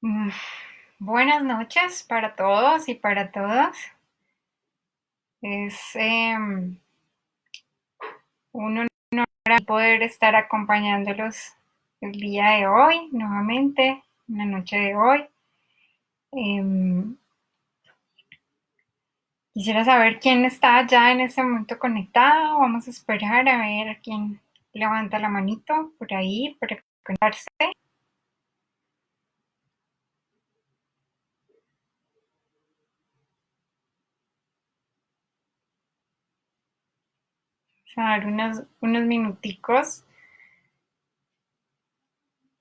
Mm, Buenas noches para todos y para todas. Es un honor poder estar acompañándolos el día de hoy, nuevamente, en la noche de hoy. Em, Quisiera saber quién está ya en este momento conectado. Vamos a esperar a ver a quién levanta la manito por ahí para conectarse. Vamos a dar unos minuticos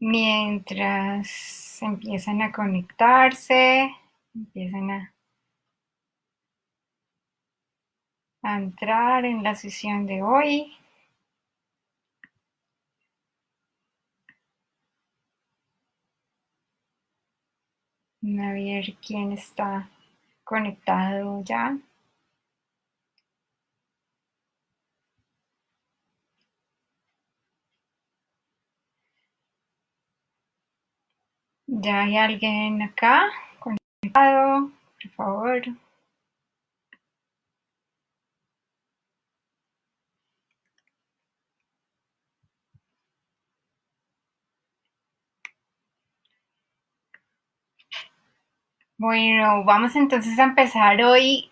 mientras empiezan a conectarse, empiezan a entrar en la sesión de hoy. A ver quién está conectado ya. Ya hay alguien acá conectado, por favor. Bueno, vamos entonces a empezar hoy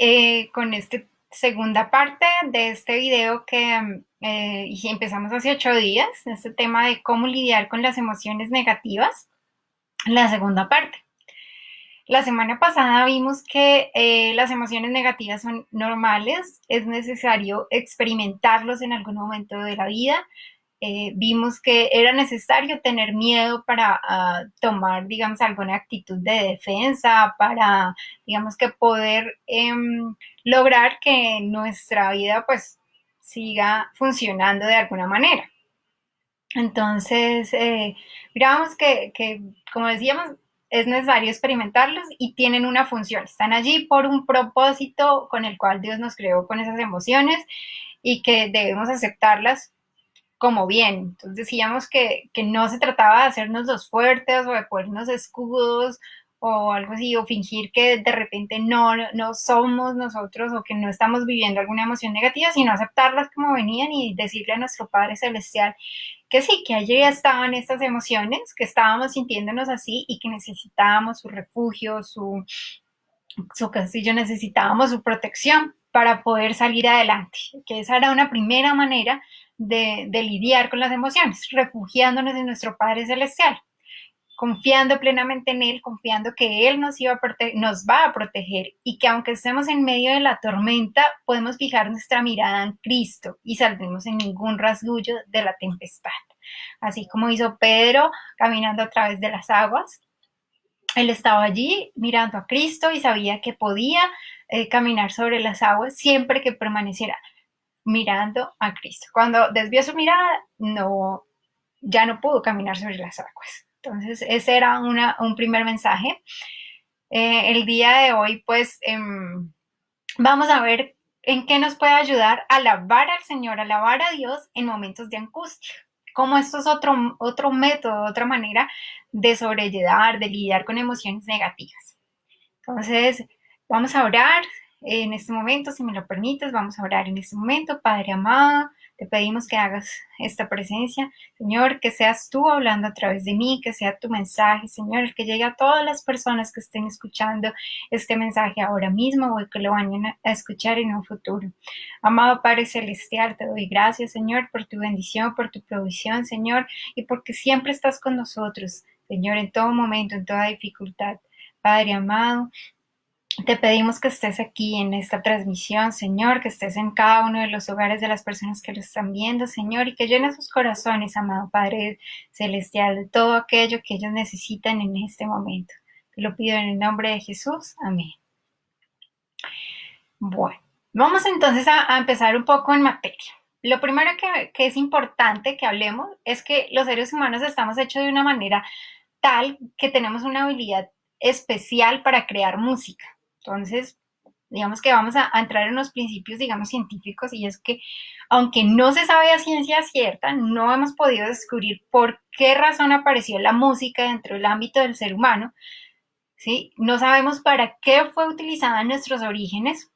con esta segunda parte de este video que y empezamos hace 8 días, este tema de cómo lidiar con las emociones negativas, la segunda parte. La semana pasada vimos que las emociones negativas son normales, es necesario experimentarlos en algún momento de la vida. Vimos que era necesario tener miedo para tomar, digamos, alguna actitud de defensa, para, digamos, que poder lograr que nuestra vida pues siga funcionando de alguna manera. Entonces, miramos que, como decíamos, es necesario experimentarlos y tienen una función. Están allí por un propósito con el cual Dios nos creó con esas emociones y que debemos aceptarlas como bien. Entonces decíamos que no se trataba de hacernos los fuertes o de ponernos escudos o algo así, o fingir que de repente no somos nosotros o que no estamos viviendo alguna emoción negativa, sino aceptarlas como venían y decirle a nuestro Padre Celestial que sí, que allí estaban estas emociones, que estábamos sintiéndonos así y que necesitábamos su refugio, su castillo, necesitábamos su protección para poder salir adelante, que esa era una primera manera de lidiar con las emociones, refugiándonos en nuestro Padre Celestial, confiando plenamente en Él, confiando que Él nos va a proteger y que aunque estemos en medio de la tormenta, podemos fijar nuestra mirada en Cristo y saldremos en ningún rasguño de la tempestad. Así como hizo Pedro caminando a través de las aguas, él estaba allí mirando a Cristo y sabía que podía caminar sobre las aguas siempre que permaneciera mirando a Cristo. Cuando desvió su mirada, ya no pudo caminar sobre las aguas. Entonces, ese era un primer mensaje. El día de hoy, pues, vamos a ver en qué nos puede ayudar a alabar al Señor, a alabar a Dios en momentos de angustia. Como esto es otro método, otra manera de sobrellevar, de lidiar con emociones negativas. Entonces, vamos a orar en este momento, si me lo permites, vamos a orar en este momento. Padre amado, te pedimos que hagas esta presencia, Señor, que seas tú hablando a través de mí, que sea tu mensaje, Señor, el que llegue a todas las personas que estén escuchando este mensaje ahora mismo o que lo vayan a escuchar en un futuro. Amado Padre Celestial, te doy gracias, Señor, por tu bendición, por tu provisión, Señor, y porque siempre estás con nosotros, Señor, en todo momento, en toda dificultad. Padre amado, te pedimos que estés aquí en esta transmisión, Señor, que estés en cada uno de los hogares de las personas que lo están viendo, Señor, y que llenes sus corazones, amado Padre Celestial, de todo aquello que ellos necesitan en este momento. Te lo pido en el nombre de Jesús. Amén. Bueno, vamos entonces a empezar un poco en materia. Lo primero que es importante que hablemos es que los seres humanos estamos hechos de una manera tal que tenemos una habilidad especial para crear música. Entonces, digamos que vamos a entrar en unos principios, digamos, científicos, y es que aunque no se sabe a ciencia cierta, no hemos podido descubrir por qué razón apareció la música dentro del ámbito del ser humano, ¿sí? No sabemos para qué fue utilizada en nuestros orígenes,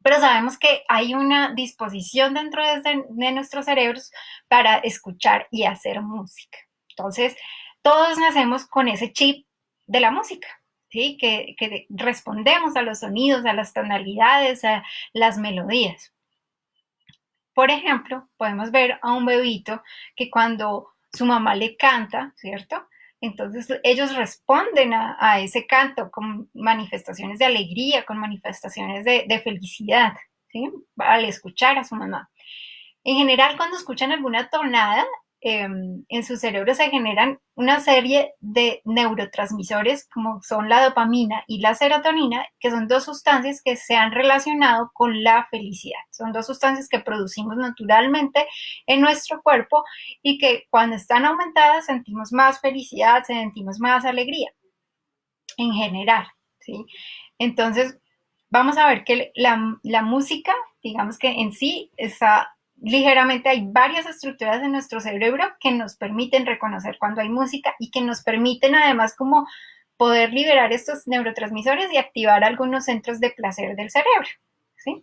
pero sabemos que hay una disposición dentro de nuestros cerebros para escuchar y hacer música. Entonces, todos nacemos con ese chip de la música, ¿sí? Que respondemos a los sonidos, a las tonalidades, a las melodías. Por ejemplo, podemos ver a un bebito que cuando su mamá le canta, ¿cierto? Entonces ellos responden a ese canto con manifestaciones de alegría, con manifestaciones de felicidad, ¿sí? Al escuchar a su mamá. En general, cuando escuchan alguna tonada, en su cerebro se generan una serie de neurotransmisores como son la dopamina y la serotonina, que son dos sustancias que se han relacionado con la felicidad. Son dos sustancias que producimos naturalmente en nuestro cuerpo y que cuando están aumentadas sentimos más felicidad, sentimos más alegría en general, ¿sí? Entonces, vamos a ver que la música, digamos que en sí está ligeramente, hay varias estructuras en nuestro cerebro que nos permiten reconocer cuando hay música y que nos permiten además como poder liberar estos neurotransmisores y activar algunos centros de placer del cerebro, ¿sí?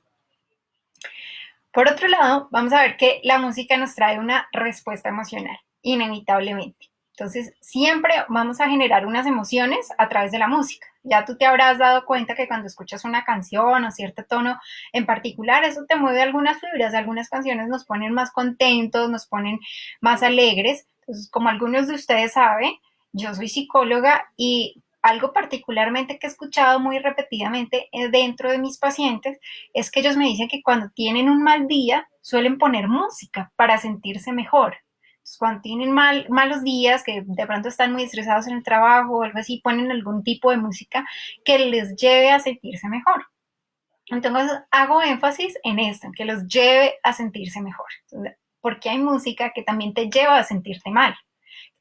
Por otro lado, vamos a ver que la música nos trae una respuesta emocional, inevitablemente. Entonces, siempre vamos a generar unas emociones a través de la música. Ya tú te habrás dado cuenta que cuando escuchas una canción o cierto tono en particular, eso te mueve algunas fibras. Algunas canciones nos ponen más contentos, nos ponen más alegres. Entonces, como algunos de ustedes saben, yo soy psicóloga y algo particularmente que he escuchado muy repetidamente dentro de mis pacientes es que ellos me dicen que cuando tienen un mal día suelen poner música para sentirse mejor. Entonces, cuando tienen malos días, que de pronto están muy estresados en el trabajo o algo así, ponen algún tipo de música que les lleve a sentirse mejor. Entonces hago énfasis en esto, en que los lleve a sentirse mejor. Entonces, porque hay música que también te lleva a sentirte mal,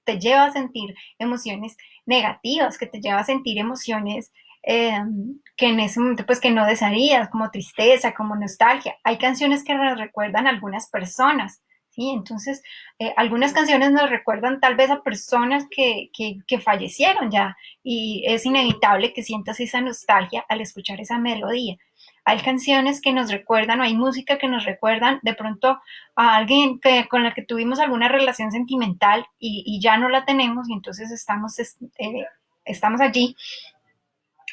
te lleva a sentir emociones negativas, que te lleva a sentir emociones que en ese momento pues que no desearías, como tristeza, como nostalgia. Hay canciones que nos recuerdan a algunas personas, ¿sí? Entonces, algunas canciones nos recuerdan tal vez a personas que fallecieron ya y es inevitable que sientas esa nostalgia al escuchar esa melodía. Hay canciones que nos recuerdan o hay música que nos recuerdan de pronto a alguien con la que tuvimos alguna relación sentimental y ya no la tenemos y entonces estamos allí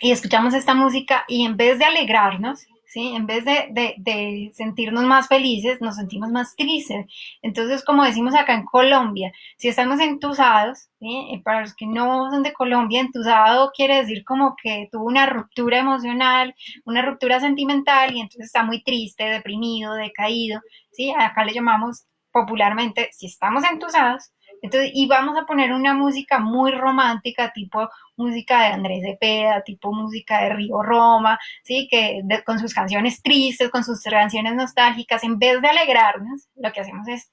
y escuchamos esta música y en vez de alegrarnos, ¿sí? En vez de sentirnos más felices, nos sentimos más tristes. Entonces, como decimos acá en Colombia, si estamos entusados, ¿sí? Para los que no son de Colombia, entusado quiere decir como que tuvo una ruptura emocional, una ruptura sentimental y entonces está muy triste, deprimido, decaído, ¿sí? Acá le llamamos popularmente, si estamos entusados, entonces, y vamos a poner una música muy romántica, tipo música de Andrés Cepeda, tipo música de Río Roma, ¿sí? Con sus canciones tristes, con sus canciones nostálgicas, en vez de alegrarnos, lo que hacemos es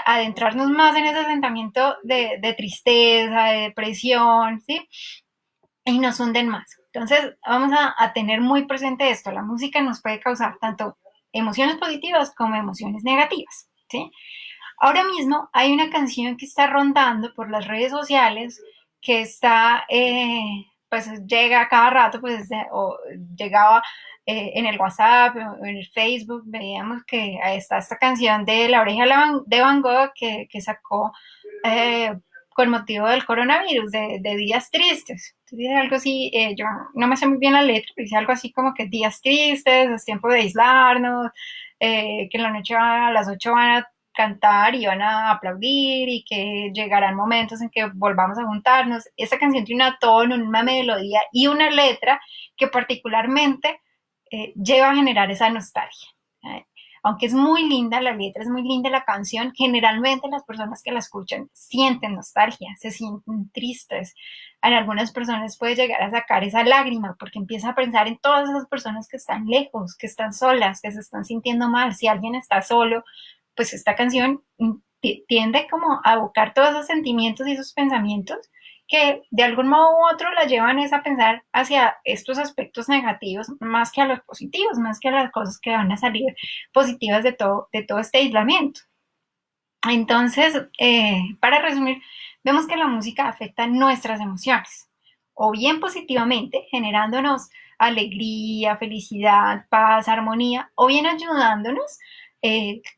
adentrarnos más en ese sentimiento de tristeza, de depresión, ¿sí? Y nos hunden más. Entonces, vamos a tener muy presente esto, la música nos puede causar tanto emociones positivas como emociones negativas, ¿sí? Ahora mismo hay una canción que está rondando por las redes sociales que está, pues llega a cada rato, pues, o llegaba en el WhatsApp o en el Facebook, veíamos que está esta canción de La Oreja de Van Gogh que sacó eh, con motivo del coronavirus, de Días Tristes. Dice algo así, yo no me sé muy bien la letra, pero dice algo así como que días tristes, es tiempo de aislarnos, que en la noche a las 8 van a cantar y van a aplaudir y que llegarán momentos en que volvamos a juntarnos. Esta canción tiene un tono, una melodía y una letra que particularmente lleva a generar esa nostalgia. ¿Eh? Aunque es muy linda la letra, es muy linda la canción, generalmente las personas que la escuchan sienten nostalgia, se sienten tristes. En algunas personas puede llegar a sacar esa lágrima porque empieza a pensar en todas esas personas que están lejos, que están solas, que se están sintiendo mal. Si alguien está solo, pues esta canción tiende como a evocar todos esos sentimientos y esos pensamientos que de algún modo u otro la llevan es a pensar hacia estos aspectos negativos más que a los positivos, más que a las cosas que van a salir positivas de todo este aislamiento. Entonces, para resumir, vemos que la música afecta nuestras emociones, o bien positivamente, generándonos alegría, felicidad, paz, armonía, o bien ayudándonos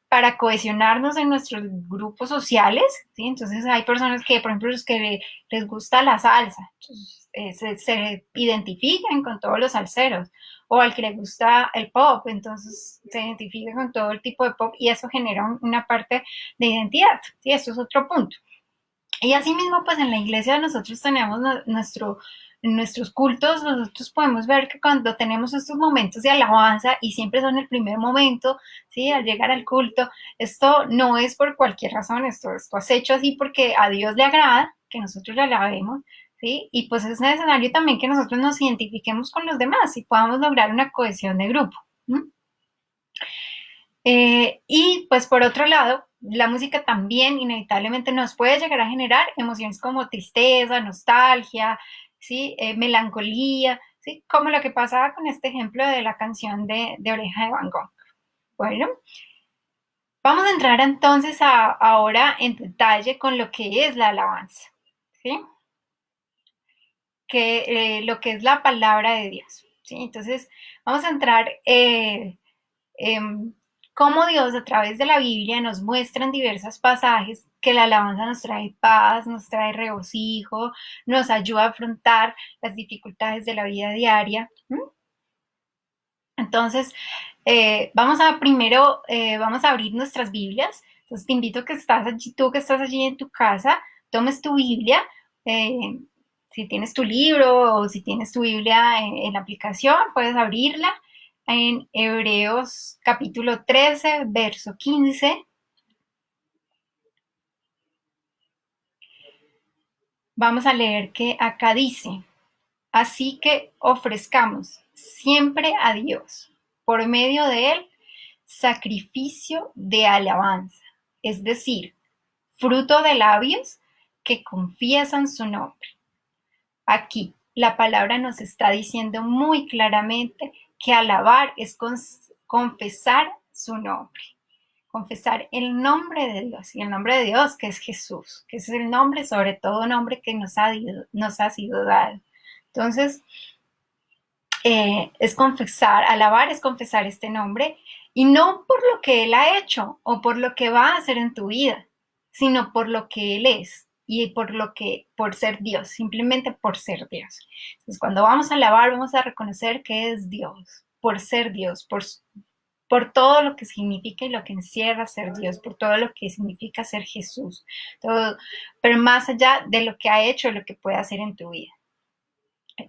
para cohesionarnos en nuestros grupos sociales, ¿sí? Entonces hay personas que, por ejemplo, los que les gusta la salsa, entonces, se identifican con todos los salseros, o al que le gusta el pop, entonces se identifica con todo el tipo de pop y eso genera una parte de identidad, ¿sí? Esto es otro punto. Y asimismo, pues en la iglesia nosotros tenemos en nuestros cultos, nosotros podemos ver que cuando tenemos estos momentos de alabanza, y siempre son el primer momento, ¿sí? Al llegar al culto, esto no es por cualquier razón, esto has hecho así porque a Dios le agrada que nosotros le alabemos, ¿sí? Y pues es necesario también que nosotros nos identifiquemos con los demás y podamos lograr una cohesión de grupo. ¿Mm? Y pues por otro lado, la música también inevitablemente nos puede llegar a generar emociones como tristeza, nostalgia, ¿sí? Melancolía, ¿sí? Como lo que pasaba con este ejemplo de la canción de Oreja de Van Gogh. Bueno, vamos a entrar entonces ahora en detalle con lo que es la alabanza, ¿sí? Lo que es la palabra de Dios, ¿sí? Entonces, vamos a entrar eh, cómo Dios a través de la Biblia nos muestra en diversos pasajes que la alabanza nos trae paz, nos trae regocijo, nos ayuda a afrontar las dificultades de la vida diaria. ¿Mm? Entonces, vamos a abrir nuestras Biblias. Entonces, te invito a que estás allí, tú que estás allí en tu casa, tomes tu Biblia. eh, si tienes tu libro o si tienes tu Biblia en la aplicación, puedes abrirla en Hebreos capítulo 13, verso 15. Vamos a leer que acá dice, así que ofrezcamos siempre a Dios, por medio de Él, sacrificio de alabanza, es decir, fruto de labios que confiesan su nombre. Aquí la palabra nos está diciendo muy claramente que alabar es confesar su nombre, confesar el nombre de Dios, y el nombre de Dios que es Jesús, que es el nombre, sobre todo nombre que nos ha sido dado. Entonces, es confesar, alabar es confesar este nombre, y no por lo que Él ha hecho o por lo que va a hacer en tu vida, sino por lo que Él es y por ser Dios, simplemente por ser Dios. Entonces, cuando vamos a alabar, vamos a reconocer que es Dios, por ser Dios, por todo lo que significa y lo que encierra ser Dios, por todo lo que significa ser Jesús, todo, pero más allá de lo que ha hecho, lo que puede hacer en tu vida.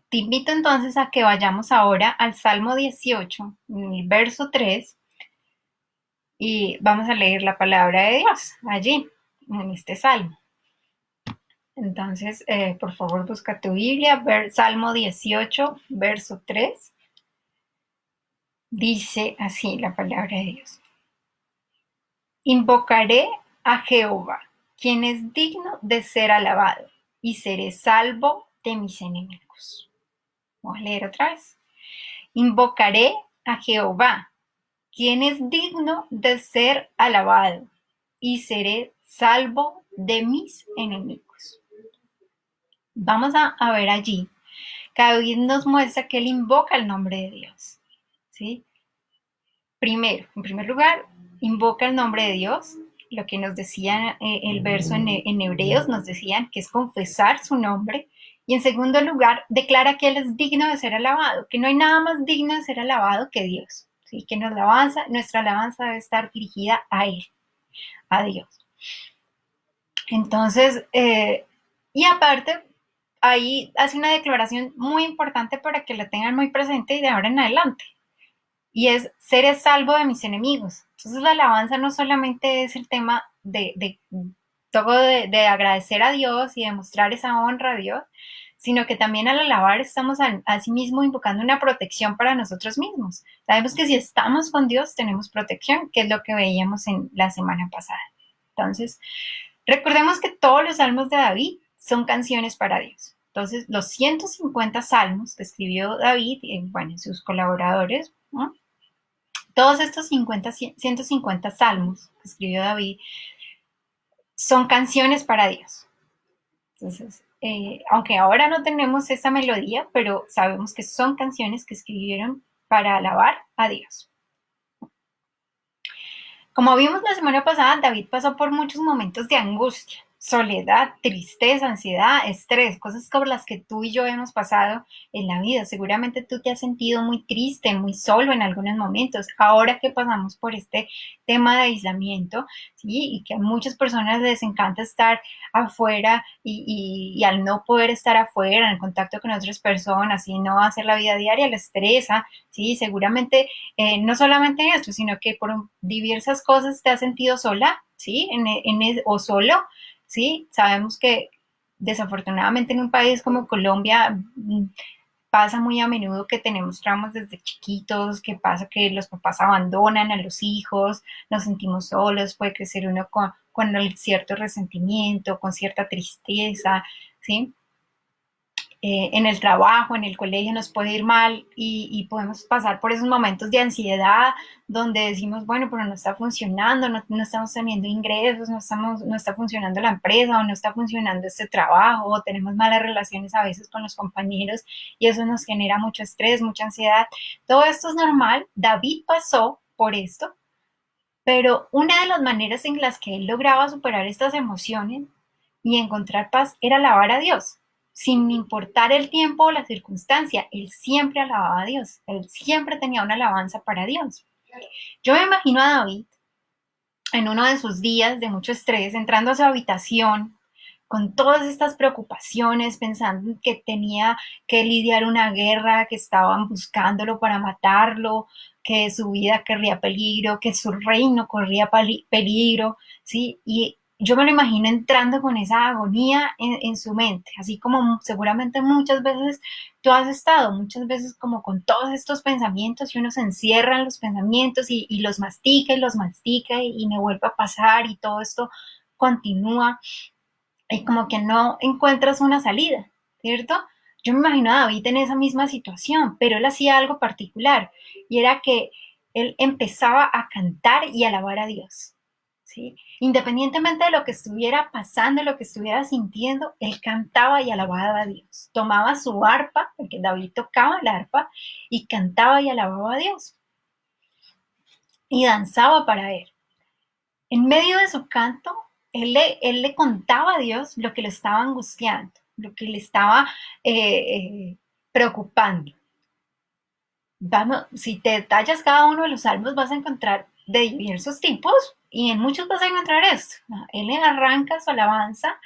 Te invito entonces a que vayamos ahora al Salmo 18, en el verso 3, y vamos a leer la palabra de Dios allí, en este salmo. Entonces, por favor, busca tu Biblia, Salmo 18, verso 3. Dice así la palabra de Dios. Invocaré a Jehová, quien es digno de ser alabado, y seré salvo de mis enemigos. Vamos a leer otra vez. Invocaré a Jehová, quien es digno de ser alabado, y seré salvo de mis enemigos. Vamos a ver allí que David nos muestra que él invoca el nombre de Dios, ¿sí? Primero, en primer lugar, invoca el nombre de Dios, lo que nos decía el verso en Hebreos, nos decían que es confesar su nombre, y en segundo lugar, declara que Él es digno de ser alabado, que no hay nada más digno de ser alabado que Dios, ¿sí? Que nuestra alabanza debe estar dirigida a Él, a Dios. Entonces, y aparte, ahí hace una declaración muy importante para que la tengan muy presente y de ahora en adelante. Y es, seré salvo de mis enemigos. Entonces la alabanza no solamente es el tema de agradecer a Dios y demostrar esa honra a Dios, sino que también al alabar estamos a sí mismo invocando una protección para nosotros mismos. Sabemos que si estamos con Dios tenemos protección, que es lo que veíamos en la semana pasada. Entonces, recordemos que todos los salmos de David son canciones para Dios. Entonces, los 150 salmos que escribió David, bueno, sus colaboradores, ¿no? Todos estos 150 salmos que escribió David son canciones para Dios. Entonces, aunque ahora no tenemos esa melodía, pero sabemos que son canciones que escribieron para alabar a Dios. Como vimos la semana pasada, David pasó por muchos momentos de angustia, soledad, tristeza, ansiedad, estrés, cosas por las que tú y yo hemos pasado en la vida. Seguramente tú te has sentido muy triste, muy solo en algunos momentos. Ahora que pasamos por este tema de aislamiento, ¿sí? Y que a muchas personas les encanta estar afuera y al no poder estar afuera en contacto con otras personas y no hacer la vida diaria, les estresa, ¿sí? Seguramente no solamente esto, sino que por diversas cosas te has sentido sola, ¿sí? O solo, ¿sí? Sabemos que desafortunadamente en un país como Colombia pasa muy a menudo que tenemos traumas desde chiquitos, que pasa que los papás abandonan a los hijos, nos sentimos solos, puede crecer uno con cierto resentimiento, con cierta tristeza, ¿sí? En el trabajo, en el colegio nos puede ir mal y podemos pasar por esos momentos de ansiedad donde decimos, bueno, pero no está funcionando, no estamos teniendo ingresos, no está funcionando la empresa o no está funcionando este trabajo o tenemos malas relaciones a veces con los compañeros y eso nos genera mucho estrés, mucha ansiedad. Todo esto es normal. David pasó por esto, pero una de las maneras en las que él lograba superar estas emociones y encontrar paz era alabar a Dios. Sin importar el tiempo o la circunstancia, él siempre alababa a Dios. Él siempre tenía una alabanza para Dios. Yo me imagino a David en uno de sus días de mucho estrés, entrando a su habitación con todas estas preocupaciones, pensando que tenía que lidiar una guerra, que estaban buscándolo para matarlo, que su vida corría peligro, que su reino corría peligro, ¿sí? Y yo me lo imagino entrando con esa agonía en su mente, así como seguramente muchas veces tú has estado, muchas veces como con todos estos pensamientos y uno se encierra en los pensamientos y los mastica y me vuelve a pasar y todo esto continúa y como que no encuentras una salida, ¿cierto? Yo me imagino a David en esa misma situación, pero él hacía algo particular y era que él empezaba a cantar y alabar a Dios, ¿sí? Independientemente de lo que estuviera pasando, lo que estuviera sintiendo, él cantaba y alababa a Dios. Tomaba su arpa, porque David tocaba el arpa, y cantaba y alababa a Dios. Y danzaba para él. En medio de su canto, él le contaba a Dios lo que lo estaba angustiando, lo que le estaba preocupando. Vamos, si te detallas cada uno de los salmos vas a encontrar de diversos tipos y en muchos vas a encontrar esto, ¿no? Él arranca su alabanza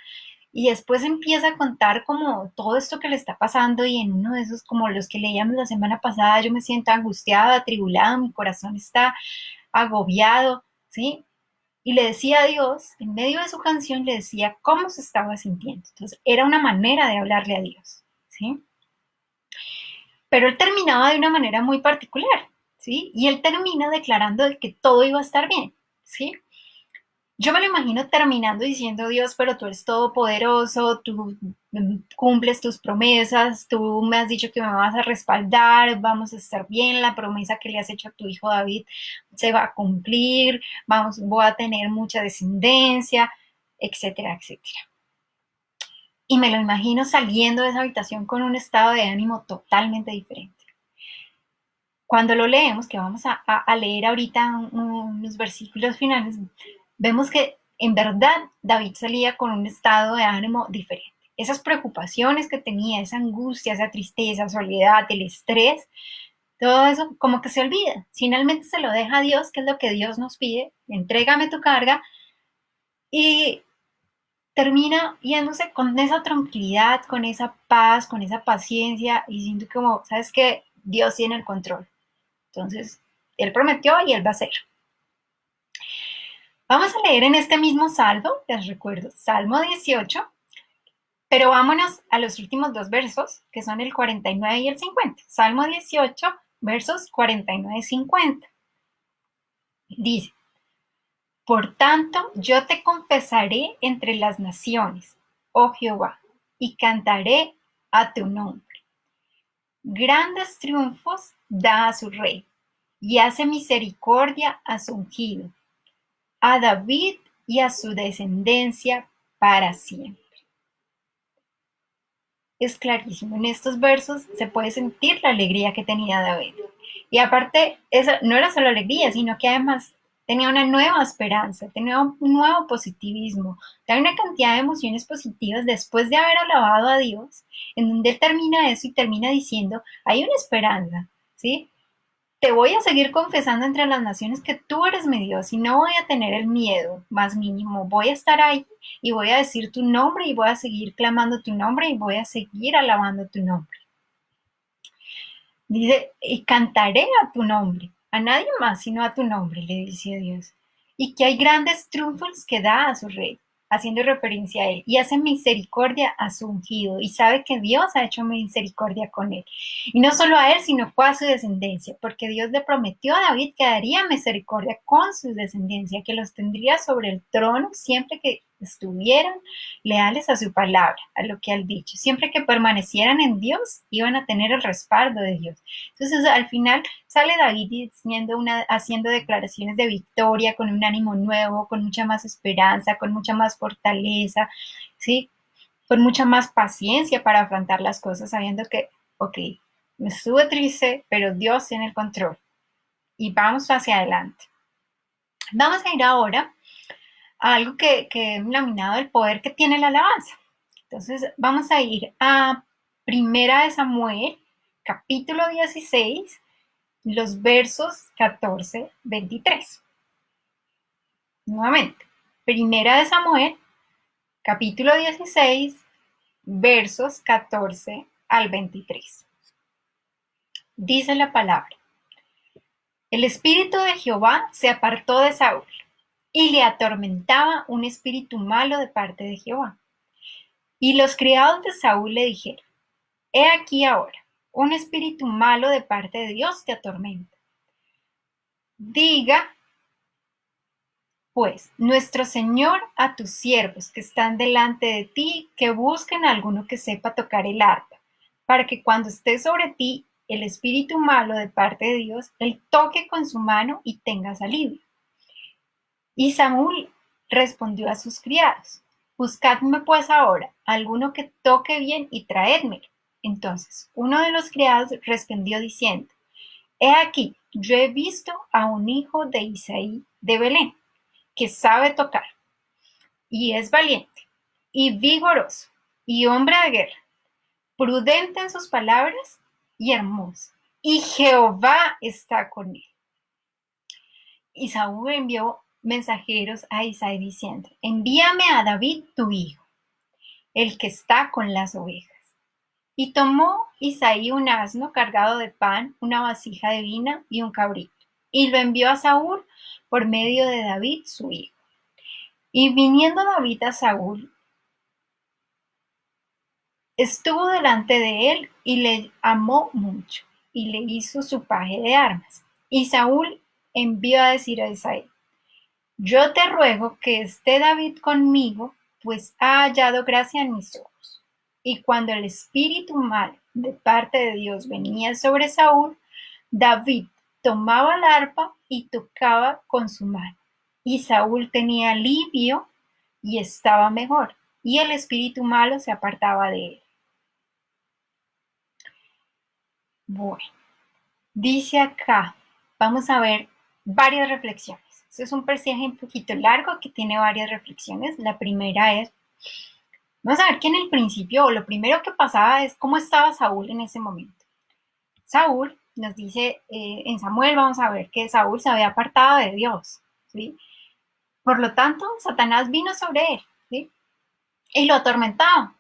y después empieza a contar como todo esto que le está pasando y en uno de esos como los que leíamos la semana pasada, yo me siento angustiada, atribulada, mi corazón está agobiado, ¿sí? Y le decía a Dios, en medio de su canción, le decía cómo se estaba sintiendo. Entonces, era una manera de hablarle a Dios, ¿sí? Pero él terminaba de una manera muy particular, ¿sí? Y él termina declarando de que todo iba a estar bien, ¿sí? Yo me lo imagino terminando diciendo, Dios, pero tú eres todopoderoso, tú cumples tus promesas, tú me has dicho que me vas a respaldar, vamos a estar bien, la promesa que le has hecho a tu hijo David se va a cumplir, voy a tener mucha descendencia, etcétera, etcétera. Y me lo imagino saliendo de esa habitación con un estado de ánimo totalmente diferente. Cuando lo leemos, que vamos a leer ahorita unos versículos finales, vemos que en verdad David salía con un estado de ánimo diferente. Esas preocupaciones que tenía, esa angustia, esa tristeza, soledad, el estrés, todo eso como que se olvida. Finalmente se lo deja a Dios, que es lo que Dios nos pide, entrégame tu carga y termina yéndose con esa tranquilidad, con esa paz, con esa paciencia y siento como, ¿sabes qué? Dios tiene el control. Entonces, él prometió y él va a hacer. Vamos a leer en este mismo salmo, les recuerdo, Salmo 18, pero vámonos a los últimos dos versos, que son el 49 y el 50. Salmo 18, versos 49 y 50. Dice, por tanto, yo te confesaré entre las naciones, oh Jehová, y cantaré a tu nombre. Grandes triunfos da a su rey y hace misericordia a su ungido, a David y a su descendencia para siempre. Es clarísimo, en estos versos se puede sentir la alegría que tenía David. Y aparte, eso no era solo alegría, sino que además tenía una nueva esperanza, tenía un nuevo positivismo, tenía una cantidad de emociones positivas después de haber alabado a Dios, en donde él termina eso y termina diciendo, hay una esperanza, ¿sí? Te voy a seguir confesando entre las naciones que tú eres mi Dios y no voy a tener el miedo más mínimo. Voy a estar ahí y voy a decir tu nombre y voy a seguir clamando tu nombre y voy a seguir alabando tu nombre. Dice, y cantaré a tu nombre, a nadie más sino a tu nombre, le dice Dios. Y que hay grandes triunfos que da a su rey, haciendo referencia a él, y hace misericordia a su ungido, y sabe que Dios ha hecho misericordia con él. Y no solo a él, sino a su descendencia, porque Dios le prometió a David que daría misericordia con su descendencia, que los tendría sobre el trono siempre que estuvieran leales a su palabra, a lo que ha dicho. Siempre que permanecieran en Dios, iban a tener el respaldo de Dios. Entonces, al final sale David haciendo declaraciones de victoria, con un ánimo nuevo, con mucha más esperanza, con mucha más fortaleza, ¿sí? Con mucha más paciencia para afrontar las cosas, sabiendo que, ok, me estuve triste, pero Dios tiene el control. Y vamos hacia adelante. Vamos a ir ahora a algo que he denominado el poder que tiene la alabanza. Entonces, vamos a ir a Primera de Samuel, capítulo 16, los versos 14-23. Nuevamente, Primera de Samuel, capítulo 16, versos 14 al 23. Dice la palabra: el espíritu de Jehová se apartó de Saúl, y le atormentaba un espíritu malo de parte de Jehová. Y los criados de Saúl le dijeron: he aquí ahora, un espíritu malo de parte de Dios te atormenta. Diga pues nuestro Señor a tus siervos que están delante de ti, que busquen a alguno que sepa tocar el arpa, para que cuando esté sobre ti el espíritu malo de parte de Dios, él toque con su mano y tengas alivio. Y Saúl respondió a sus criados: buscadme pues ahora alguno que toque bien y traédmelo. Entonces uno de los criados respondió diciendo: he aquí, yo he visto a un hijo de Isaí de Belén, que sabe tocar, y es valiente, y vigoroso, y hombre de guerra, prudente en sus palabras, y hermoso, y Jehová está con él. Y Saúl envió mensajeros a Isaí diciendo: envíame a David tu hijo, el que está con las ovejas. Y tomó Isaí un asno cargado de pan, una vasija de vino y un cabrito, y lo envió a Saúl por medio de David su hijo. Y viniendo David a Saúl, estuvo delante de él y le amó mucho, y le hizo su paje de armas. Y Saúl envió a decir a Isaí: yo te ruego que esté David conmigo, pues ha hallado gracia en mis ojos. Y cuando el espíritu malo de parte de Dios venía sobre Saúl, David tomaba el arpa y tocaba con su mano. Y Saúl tenía alivio y estaba mejor, y el espíritu malo se apartaba de él. Bueno, dice acá, vamos a ver varias reflexiones. Este es un pasaje un poquito largo que tiene varias reflexiones. La primera es, vamos a ver que en el principio, lo primero que pasaba es cómo estaba Saúl en ese momento. Saúl nos dice, en Samuel vamos a ver que Saúl se había apartado de Dios, ¿sí? Por lo tanto, Satanás vino sobre él, ¿sí? Y lo atormentaba,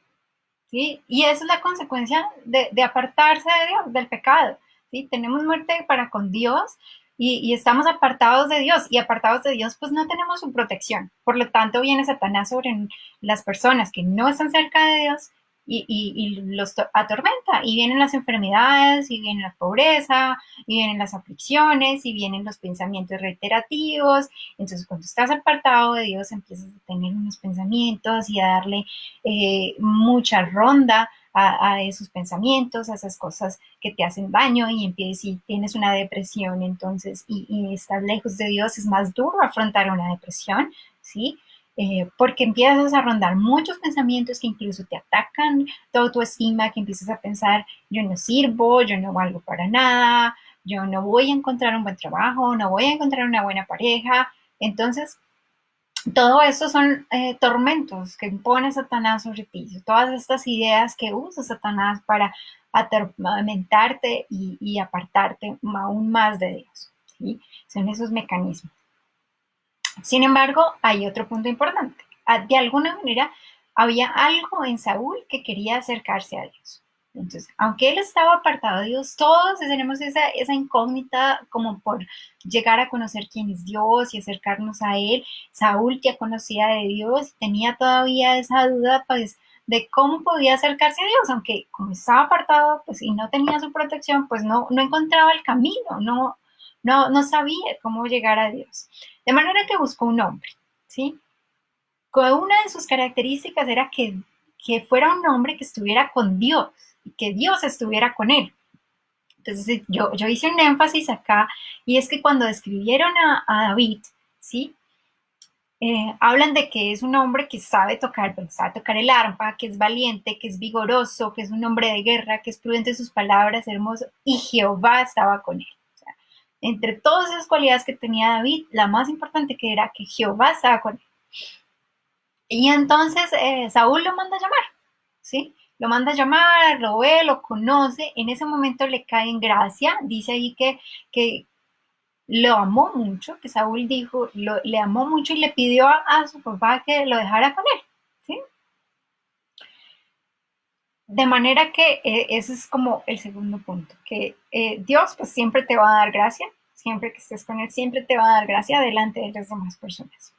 ¿sí? Y esa es la consecuencia de apartarse de Dios, del pecado, ¿sí? Tenemos muerte para con Dios y estamos apartados de Dios, y apartados de Dios pues no tenemos su protección. Por lo tanto, viene Satanás sobre las personas que no están cerca de Dios y los atormenta. Y vienen las enfermedades, y viene la pobreza, y vienen las aflicciones, y vienen los pensamientos reiterativos. Entonces, cuando estás apartado de Dios, empiezas a tener unos pensamientos y a darle mucha ronda a esos pensamientos, a esas cosas que te hacen daño y empiezas, si tienes una depresión, entonces, y estás lejos de Dios, es más duro afrontar una depresión, ¿sí? Porque empiezas a rondar muchos pensamientos que incluso te atacan tu autoestima, que empiezas a pensar, yo no sirvo, yo no valgo para nada, yo no voy a encontrar un buen trabajo, no voy a encontrar una buena pareja. Entonces, todo eso son tormentos que impone Satanás sobre ti, todas estas ideas que usa Satanás para atormentarte y apartarte aún más de Dios, ¿sí? Son esos mecanismos. Sin embargo, hay otro punto importante. De alguna manera, había algo en Saúl que quería acercarse a Dios. Entonces, aunque él estaba apartado de Dios, todos tenemos esa incógnita como por llegar a conocer quién es Dios y acercarnos a Él. Saúl ya conocía de Dios y tenía todavía esa duda, pues, de cómo podía acercarse a Dios, aunque como estaba apartado, pues, y no tenía su protección, pues no encontraba el camino, no sabía cómo llegar a Dios. De manera que buscó un hombre, ¿sí? Una de sus características era que fuera un hombre que estuviera con Dios y que Dios estuviera con él. Entonces yo hice un énfasis acá y es que cuando describieron a David, ¿sí? Hablan de que es un hombre que sabe tocar, pues, sabe tocar el arpa, que es valiente, que es vigoroso, que es un hombre de guerra, que es prudente en sus palabras, hermoso, y Jehová estaba con él. O sea, entre todas esas cualidades que tenía David, la más importante que era que Jehová estaba con él. Y entonces Saúl lo manda a llamar, ¿sí? Lo manda a llamar, lo ve, lo conoce, en ese momento le cae en gracia, dice ahí que lo amó mucho, que Saúl dijo, le amó mucho y le pidió a su papá que lo dejara con él, ¿sí? De manera que ese es como el segundo punto, que Dios pues siempre te va a dar gracia, siempre que estés con Él, siempre te va a dar gracia delante de las demás personas.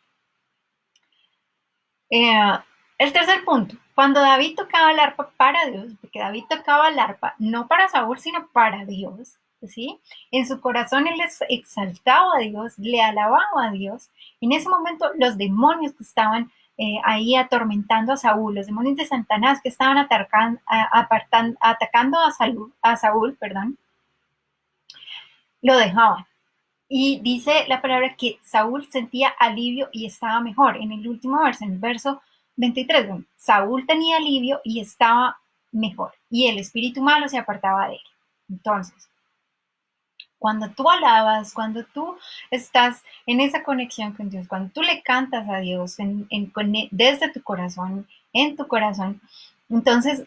Eh, el tercer punto, cuando David tocaba el arpa para Dios, porque David tocaba el arpa no para Saúl, sino para Dios, ¿sí? En su corazón él exaltaba a Dios, le alababa a Dios. En ese momento los demonios que estaban ahí atormentando a Saúl, los demonios de Satanás que estaban atacando a Saúl, perdón, lo dejaban. Y dice la palabra que Saúl sentía alivio y estaba mejor. En el último verso, en el verso 23, bueno, Saúl tenía alivio y estaba mejor. Y el espíritu malo se apartaba de él. Entonces, cuando tú alabas, cuando tú estás en esa conexión con Dios, cuando tú le cantas a Dios desde tu corazón, en tu corazón, entonces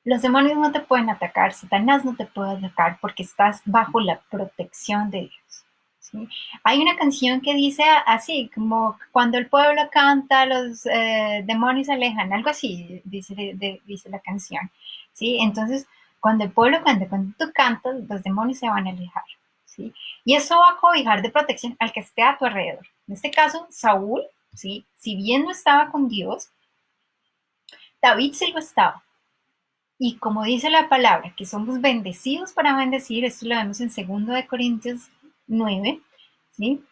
los demonios no te pueden atacar, Satanás no te puede atacar porque estás bajo la protección de Dios. ¿Sí? Hay una canción que dice así, como cuando el pueblo canta, los demonios se alejan, algo así dice la canción. ¿Sí? Entonces, cuando el pueblo canta, cuando tú cantas, los demonios se van a alejar. ¿Sí? Y eso va a cobijar de protección al que esté a tu alrededor. En este caso, Saúl, ¿sí? Si bien no estaba con Dios, David sí lo estaba. Y como dice la palabra, que somos bendecidos para bendecir, esto lo vemos en 2 Corintios 9, ¿sí?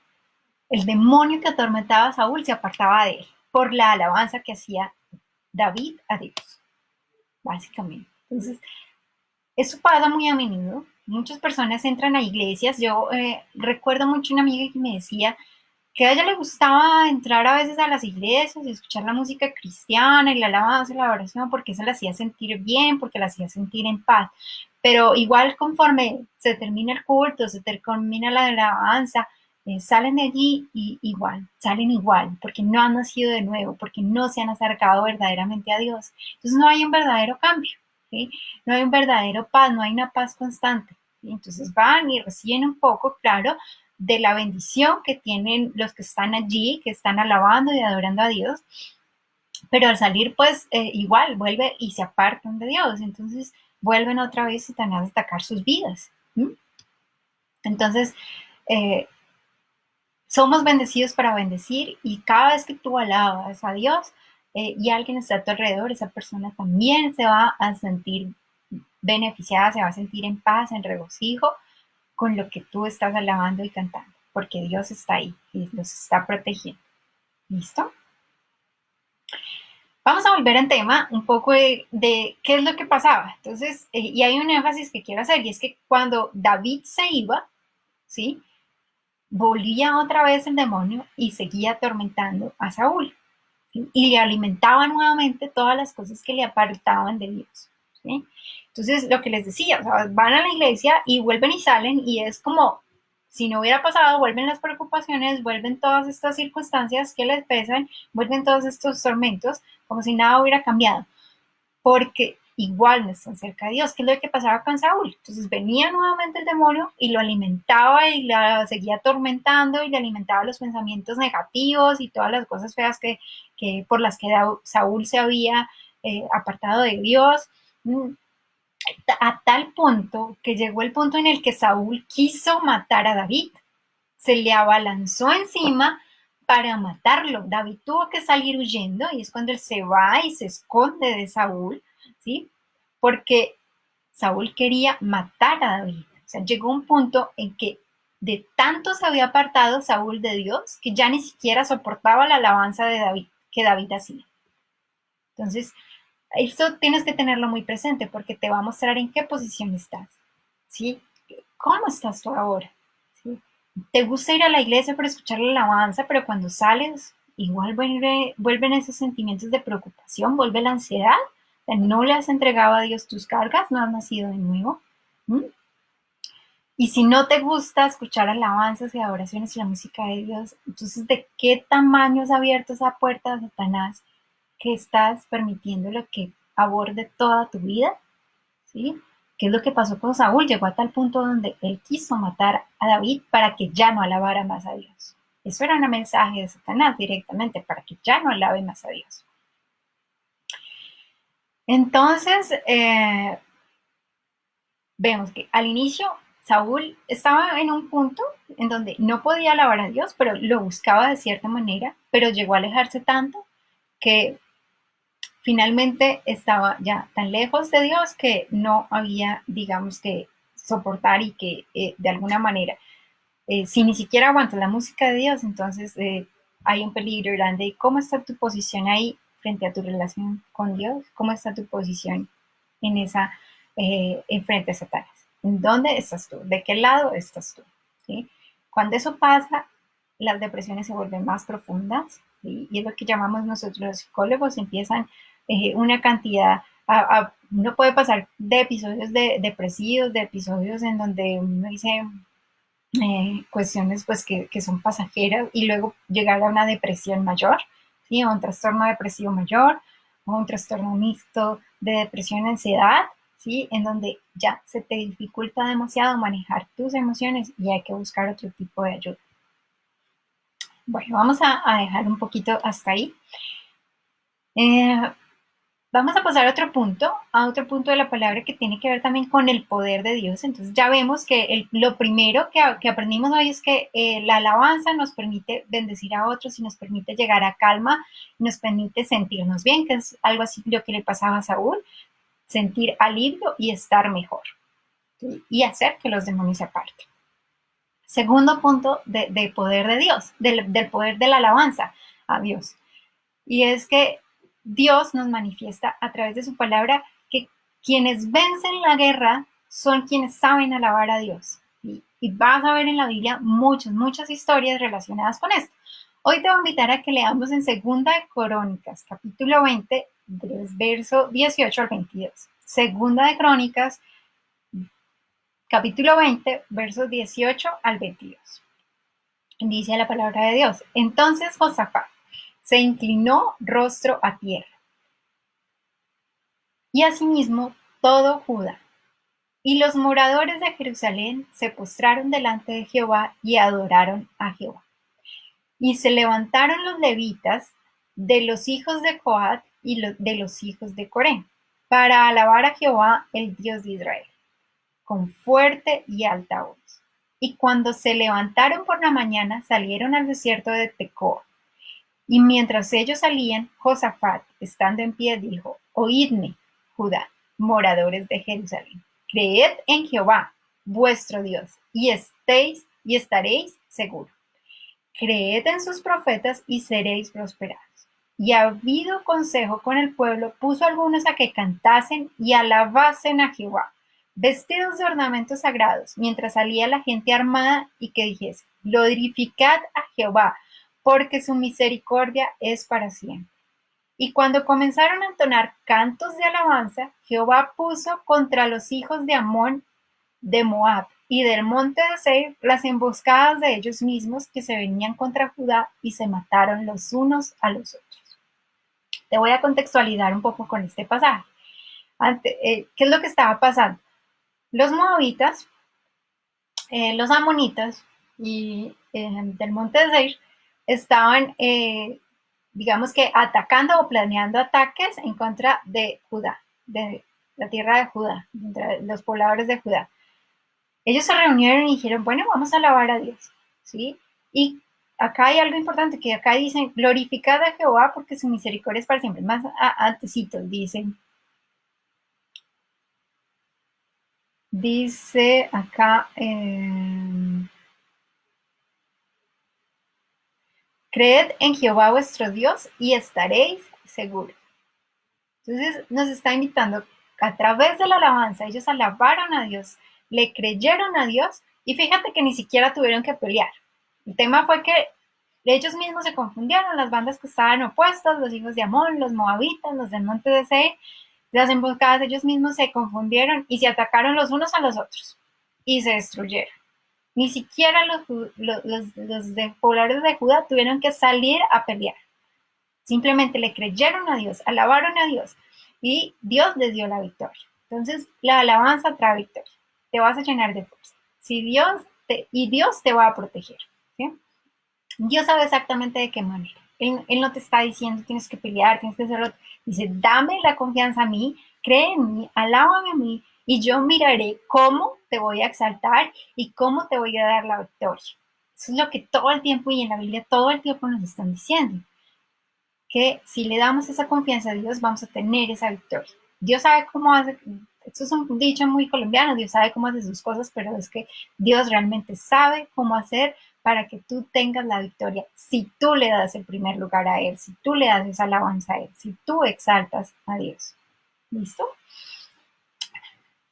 El demonio que atormentaba a Saúl se apartaba de él por la alabanza que hacía David a Dios, básicamente. Entonces, eso pasa muy a menudo. Muchas personas entran a iglesias. Yo recuerdo mucho una amiga que me decía que a ella le gustaba entrar a veces a las iglesias y escuchar la música cristiana y la alabanza y la oración porque eso la hacía sentir bien, porque la hacía sentir en paz. Pero igual conforme se termina el culto, se termina la alabanza, salen de allí y igual, salen igual, porque no han nacido de nuevo, porque no se han acercado verdaderamente a Dios. Entonces no hay un verdadero cambio, ¿sí? No hay un verdadero paz, no hay una paz constante. ¿Sí? Entonces van y reciben un poco, claro, de la bendición que tienen los que están allí, que están alabando y adorando a Dios, pero al salir pues igual vuelve y se apartan de Dios, entonces vuelven otra vez Satanás a atacar sus vidas. ¿Sí? Entonces, eh, somos bendecidos para bendecir y cada vez que tú alabas a Dios, y alguien está a tu alrededor, esa persona también se va a sentir beneficiada, se va a sentir en paz, en regocijo con lo que tú estás alabando y cantando, porque Dios está ahí y los está protegiendo. ¿Listo? Vamos a volver al tema un poco de qué es lo que pasaba. Entonces, y hay un énfasis que quiero hacer, y es que cuando David se iba, ¿sí? Volvía otra vez el demonio y seguía atormentando a Saúl, ¿sí? Y le alimentaba nuevamente todas las cosas que le apartaban de Dios, ¿sí? Entonces, lo que les decía, o sea, van a la iglesia y vuelven y salen y es como si no hubiera pasado, vuelven las preocupaciones, vuelven todas estas circunstancias que les pesan, vuelven todos estos tormentos, como si nada hubiera cambiado, porque igual no están cerca de Dios, que es lo que pasaba con Saúl. Entonces venía nuevamente el demonio y lo alimentaba y la seguía atormentando y le alimentaba los pensamientos negativos y todas las cosas feas que por las que Saúl se había apartado de Dios. A tal punto que llegó el punto en el que Saúl quiso matar a David, se le abalanzó encima para matarlo. David tuvo que salir huyendo y es cuando él se va y se esconde de Saúl, ¿sí? Porque Saúl quería matar a David. O sea, llegó un punto en que de tanto se había apartado Saúl de Dios que ya ni siquiera soportaba la alabanza de David que David hacía. Entonces, eso tienes que tenerlo muy presente porque te va a mostrar en qué posición estás, ¿sí? ¿Cómo estás tú ahora? ¿Sí? Te gusta ir a la iglesia para escuchar la alabanza, pero cuando sales, igual vuelven esos sentimientos de preocupación, vuelve la ansiedad, o sea, no le has entregado a Dios tus cargas, no has nacido de nuevo. ¿Mm? Y si no te gusta escuchar alabanzas y adoraciones y la música de Dios, entonces ¿de qué tamaño has abierto esa puerta de Satanás que estás permitiéndolo que aborde toda tu vida? ¿Sí? ¿Qué es lo que pasó con Saúl? Llegó a tal punto donde él quiso matar a David para que ya no alabara más a Dios. Eso era un mensaje de Satanás directamente, para que ya no alabe más a Dios. Entonces, vemos que al inicio Saúl estaba en un punto en donde no podía alabar a Dios, pero lo buscaba de cierta manera, pero llegó a alejarse tanto que finalmente estaba ya tan lejos de Dios que no había, digamos, que soportar y que de alguna manera, si ni siquiera aguantas la música de Dios, entonces hay un peligro grande. ¿Y cómo está tu posición ahí frente a tu relación con Dios? ¿Cómo está tu posición en esa, en frente a Satanás? ¿En dónde estás tú? ¿De qué lado estás tú? ¿Sí? Cuando eso pasa, las depresiones se vuelven más profundas, ¿sí? Y es lo que llamamos nosotros los psicólogos, empiezan una cantidad, uno puede pasar de episodios depresivos, de episodios en donde uno dice cuestiones pues que son pasajeras y luego llegar a una depresión mayor, ¿sí? O un trastorno depresivo mayor, o un trastorno mixto de depresión, ansiedad, ¿sí? En donde ya se te dificulta demasiado manejar tus emociones y hay que buscar otro tipo de ayuda. Bueno, vamos a dejar un poquito hasta ahí. Vamos a pasar a otro punto de la palabra que tiene que ver también con el poder de Dios. Entonces ya vemos que lo primero que aprendimos hoy es que la alabanza nos permite bendecir a otros y nos permite llegar a calma, nos permite sentirnos bien, que es algo así lo que le pasaba a Saúl, sentir alivio y estar mejor, ¿sí? Y hacer que los demonios se aparten. Segundo punto de poder de Dios, del poder de la alabanza a Dios. Y es que Dios nos manifiesta a través de su palabra que quienes vencen la guerra son quienes saben alabar a Dios. Y vas a ver en la Biblia muchas historias relacionadas con esto. Hoy te voy a invitar a que leamos en Segunda de Crónicas, capítulo 20, del verso 18 al 22. Segunda de Crónicas, capítulo 20, versos 18 al 22. Dice la palabra de Dios. Entonces Josafat se inclinó rostro a tierra, y asimismo todo Judá. Y los moradores de Jerusalén se postraron delante de Jehová y adoraron a Jehová. Y se levantaron los levitas de los hijos de Coat y de los hijos de Coré, para alabar a Jehová, el Dios de Israel, con fuerte y alta voz. Y cuando se levantaron por la mañana, salieron al desierto de Tecoa. Y mientras ellos salían, Josafat, estando en pie, dijo: Oídme, Judá, moradores de Jerusalén, creed en Jehová, vuestro Dios, y estaréis seguros. Creed en sus profetas y seréis prosperados. Y habido consejo con el pueblo, puso algunos a que cantasen y alabasen a Jehová, vestidos de ornamentos sagrados, mientras salía la gente armada, y que dijese: glorificad a Jehová, porque su misericordia es para siempre. Y cuando comenzaron a entonar cantos de alabanza, Jehová puso contra los hijos de Amón, de Moab y del monte de Seir las emboscadas de ellos mismos, que se venían contra Judá, y se mataron los unos a los otros. Te voy a contextualizar un poco con este pasaje. ¿Qué es lo que estaba pasando? Los moabitas, los amonitas y del monte de Seir estaban, digamos que, atacando o planeando ataques en contra de Judá, de la tierra de Judá, de los pobladores de Judá. Ellos se reunieron y dijeron: bueno, vamos a alabar a Dios, ¿sí? Y acá hay algo importante, que acá dicen: glorificad a Jehová, porque su misericordia es para siempre. Más antecitos dice acá, creed en Jehová vuestro Dios y estaréis seguros. Entonces nos está invitando a través de la alabanza. Ellos alabaron a Dios, le creyeron a Dios, y fíjate que ni siquiera tuvieron que pelear. El tema fue que ellos mismos se confundieron, las bandas que estaban opuestas, los hijos de Amón, los moabitas, los del monte de Seir, las emboscadas, ellos mismos se confundieron y se atacaron los unos a los otros y se destruyeron. Ni siquiera los de pobladores de Judá tuvieron que salir a pelear. Simplemente le creyeron a Dios, alabaron a Dios, y Dios les dio la victoria. Entonces, la alabanza trae victoria. Te vas a llenar de fuerza. Y Dios te va a proteger. ¿Sí? Dios sabe exactamente de qué manera. Él no te está diciendo: tienes que pelear, tienes que hacerlo. Dice: dame la confianza a mí, cree en mí, alábame a mí, y yo miraré cómo te voy a exaltar y cómo te voy a dar la victoria. Eso es lo que todo el tiempo, y en la Biblia todo el tiempo, nos están diciendo: que si le damos esa confianza a Dios, vamos a tener esa victoria. Dios sabe cómo hace, esto es un dicho muy colombiano: Dios sabe cómo hace sus cosas, pero es que Dios realmente sabe cómo hacer para que tú tengas la victoria, si tú le das el primer lugar a Él, si tú le das esa alabanza a Él, si tú exaltas a Dios. ¿Listo?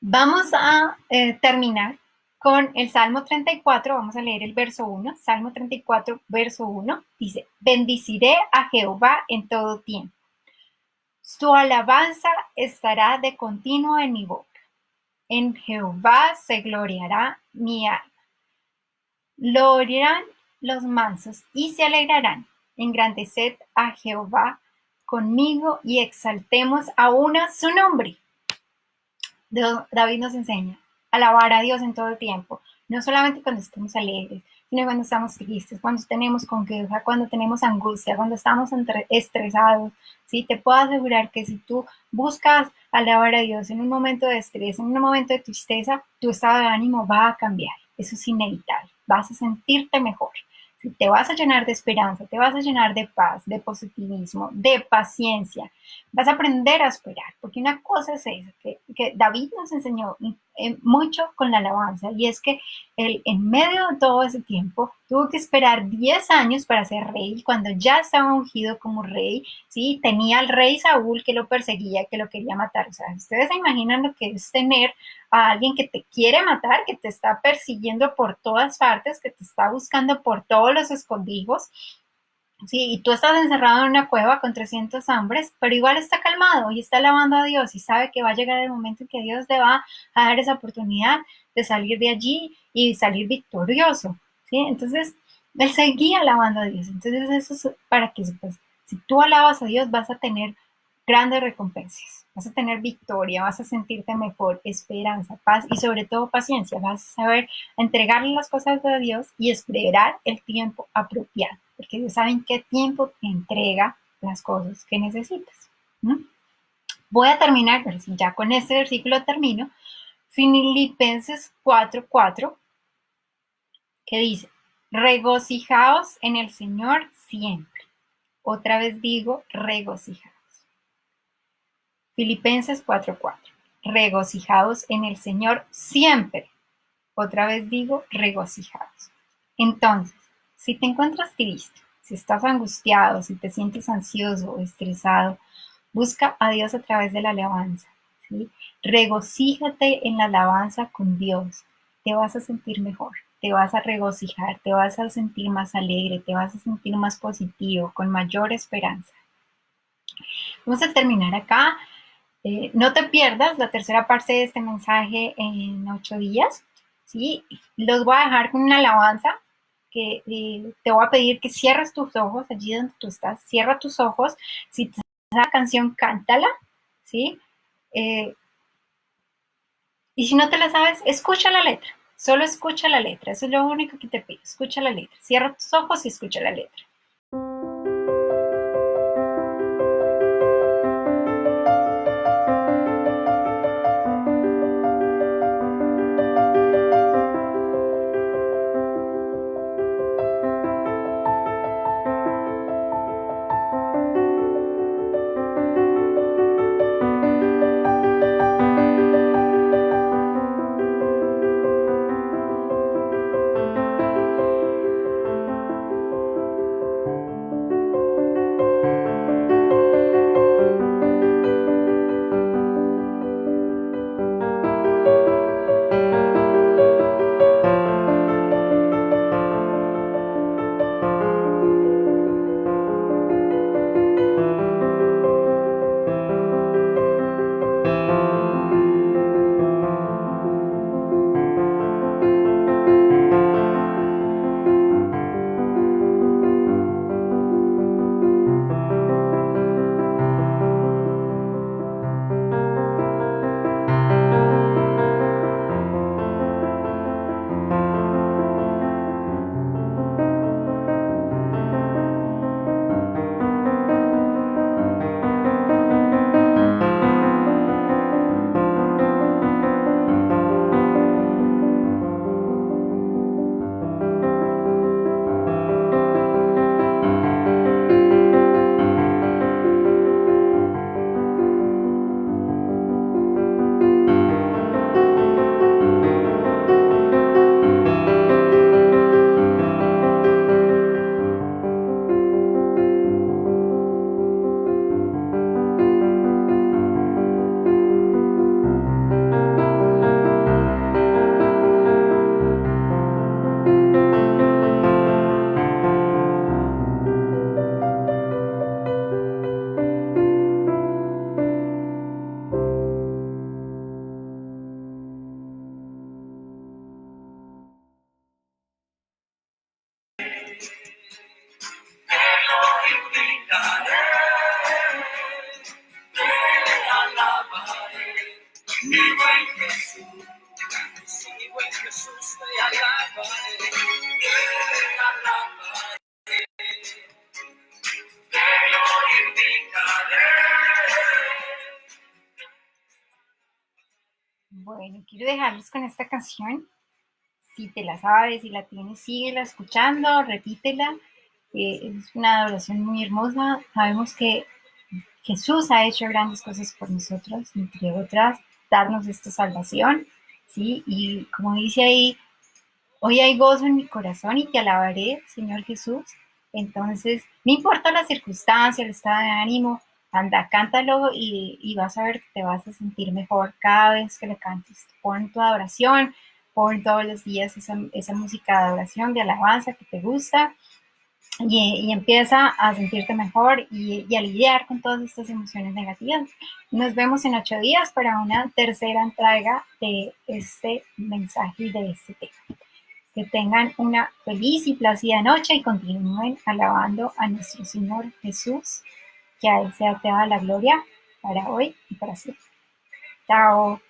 Vamos a terminar con el Salmo 34, vamos a leer el verso 1, Salmo 34, verso 1, dice: bendiciré a Jehová en todo tiempo. Su alabanza estará de continuo en mi boca. En Jehová se gloriará mi alma. Lo oirán los mansos y se alegrarán. Engrandeced a Jehová conmigo y exaltemos aún a su nombre. David nos enseña a alabar a Dios en todo el tiempo, no solamente cuando estamos alegres, sino cuando estamos tristes, cuando tenemos congoja, cuando tenemos angustia, cuando estamos estresados. ¿Sí? Te puedo asegurar que si tú buscas alabar a Dios en un momento de estrés, en un momento de tristeza, tu estado de ánimo va a cambiar. Eso es inevitable. Vas a sentirte mejor. Te vas a llenar de esperanza, te vas a llenar de paz, de positivismo, de paciencia. Vas a aprender a esperar, porque una cosa es eso, que David nos enseñó mucho con la alabanza, y es que él, en medio de todo ese tiempo, tuvo que esperar 10 años para ser rey. Cuando ya estaba ungido como rey, ¿sí? Tenía al rey Saúl, que lo perseguía, que lo quería matar. O sea, ustedes se imaginan lo que es tener a alguien que te quiere matar, que te está persiguiendo por todas partes, que te está buscando por todos los escondrijos. Sí, y tú estás encerrado en una cueva con 300 hombres, pero igual está calmado y está alabando a Dios, y sabe que va a llegar el momento en que Dios le va a dar esa oportunidad de salir de allí y salir victorioso. ¿Sí? Entonces, él seguía alabando a Dios. Entonces, eso es para que, pues, si tú alabas a Dios, vas a tener grandes recompensas, vas a tener victoria, vas a sentirte mejor, esperanza, paz y sobre todo paciencia. Vas a saber entregarle las cosas a Dios y esperar el tiempo apropiado, porque Dios sabe en qué tiempo te entrega las cosas que necesitas. ¿Mm? Voy a terminar, pero si ya con este versículo termino, Filipenses 4:4, que dice: regocijaos en el Señor siempre. Otra vez digo, regocijaos. Filipenses 4:4. Regocijaos en el Señor siempre. Otra vez digo, regocijaos. Entonces, si te encuentras triste, si estás angustiado, si te sientes ansioso o estresado, busca a Dios a través de la alabanza, ¿sí? Regocíjate en la alabanza con Dios. Te vas a sentir mejor, te vas a regocijar, te vas a sentir más alegre, te vas a sentir más positivo, con mayor esperanza. Vamos a terminar acá. No te pierdas la tercera parte de este mensaje en 8 días, ¿sí? Los voy a dejar con una alabanza que te voy a pedir que cierres tus ojos allí donde tú estás. Cierra tus ojos. Si te sabes la canción, cántala, ¿sí? Eh, y si no te la sabes, escucha la letra. Solo escucha la letra. Eso es lo único que te pido. Escucha la letra. Cierra tus ojos y escucha la letra. Bueno, quiero dejarlos con esta canción. Si te la sabes, si la tienes, síguela escuchando, repítela. Es una adoración muy hermosa. Sabemos que Jesús ha hecho grandes cosas por nosotros, entre otras, darnos esta salvación, ¿sí? Y como dice ahí, hoy hay gozo en mi corazón y te alabaré, Señor Jesús. Entonces, no importa la circunstancia, el estado de ánimo, anda, cántalo y vas a ver que te vas a sentir mejor cada vez que le cantes. Pon tu adoración, pon todos los días esa música de adoración, de alabanza que te gusta y empieza a sentirte mejor y a lidiar con todas estas emociones negativas. Nos vemos en 8 días para una tercera entrega de este mensaje y de este tema. Que tengan una feliz y plácida noche y continúen alabando a nuestro Señor Jesús, que a Él sea toda la gloria para hoy y para siempre. Chao.